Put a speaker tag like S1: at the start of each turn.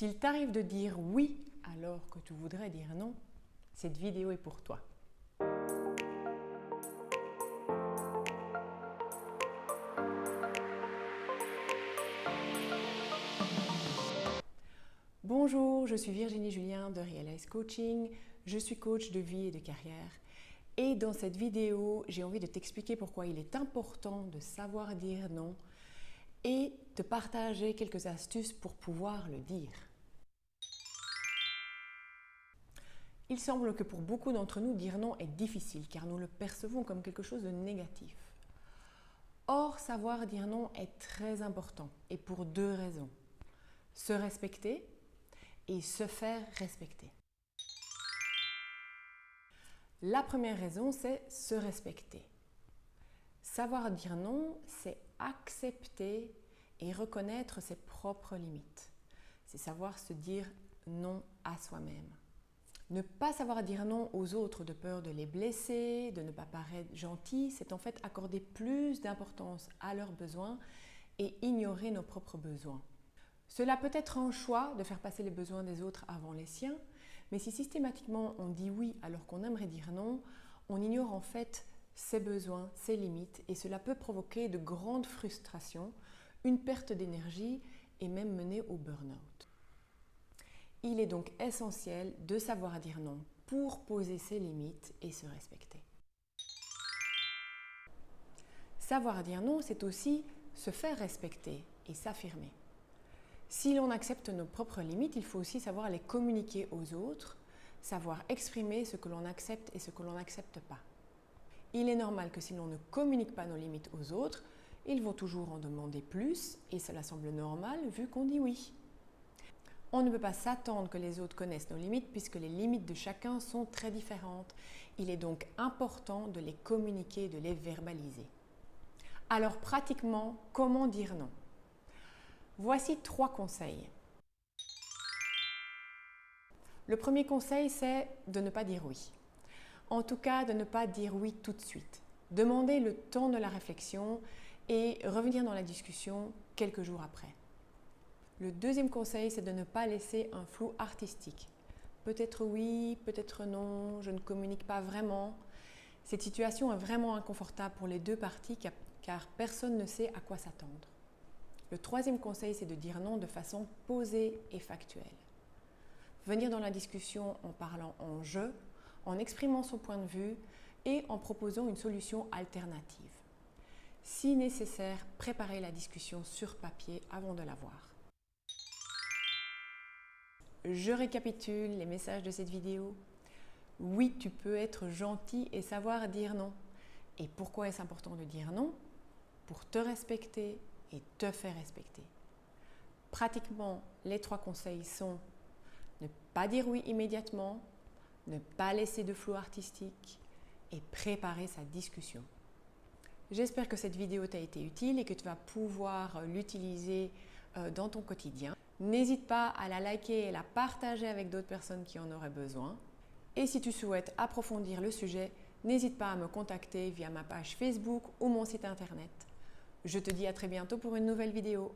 S1: S'il t'arrive de dire oui alors que tu voudrais dire non, cette vidéo est pour toi. Bonjour, je suis Virginie Julien de Realize Coaching, je suis coach de vie et de carrière. Et dans cette vidéo, j'ai envie de t'expliquer pourquoi il est important de savoir dire non et de partager quelques astuces pour pouvoir le dire. Il semble que pour beaucoup d'entre nous, dire non est difficile car nous le percevons comme quelque chose de négatif. Or, savoir dire non est très important et pour deux raisons. Se respecter et se faire respecter. La première raison, c'est se respecter. Savoir dire non, c'est accepter et reconnaître ses propres limites. C'est savoir se dire non à soi-même. Ne pas savoir dire non aux autres de peur de les blesser, de ne pas paraître gentil, c'est en fait accorder plus d'importance à leurs besoins et ignorer nos propres besoins. Cela peut être un choix de faire passer les besoins des autres avant les siens, mais si systématiquement on dit oui alors qu'on aimerait dire non, on ignore en fait ses besoins, ses limites et cela peut provoquer de grandes frustrations, une perte d'énergie et même mener au burn-out. Il est donc essentiel de savoir dire non pour poser ses limites et se respecter. Savoir dire non, c'est aussi se faire respecter et s'affirmer. Si l'on accepte nos propres limites, il faut aussi savoir les communiquer aux autres, savoir exprimer ce que l'on accepte et ce que l'on n'accepte pas. Il est normal que si l'on ne communique pas nos limites aux autres, ils vont toujours en demander plus et cela semble normal vu qu'on dit oui. On ne peut pas s'attendre que les autres connaissent nos limites puisque les limites de chacun sont très différentes. Il est donc important de les communiquer, de les verbaliser. Alors pratiquement, comment dire non ? Voici 3 conseils. Le premier conseil, c'est de ne pas dire oui. En tout cas, de ne pas dire oui tout de suite. Demandez le temps de la réflexion et revenir dans la discussion quelques jours après. Le deuxième conseil, c'est de ne pas laisser un flou artistique. Peut-être oui, peut-être non, je ne communique pas vraiment. Cette situation est vraiment inconfortable pour les deux parties car personne ne sait à quoi s'attendre. Le troisième conseil, c'est de dire non de façon posée et factuelle. Venir dans la discussion en parlant en « je », en exprimant son point de vue et en proposant une solution alternative. Si nécessaire, préparez la discussion sur papier avant de l'avoir. Je récapitule les messages de cette vidéo. Oui, tu peux être gentil et savoir dire non. Et pourquoi est-ce important de dire non ? Pour te respecter et te faire respecter. Pratiquement, les 3 conseils sont ne pas dire oui immédiatement, ne pas laisser de flou artistique et préparer sa discussion. J'espère que cette vidéo t'a été utile et que tu vas pouvoir l'utiliser dans ton quotidien. N'hésite pas à la liker et la partager avec d'autres personnes qui en auraient besoin. Et si tu souhaites approfondir le sujet, n'hésite pas à me contacter via ma page Facebook ou mon site internet. Je te dis à très bientôt pour une nouvelle vidéo.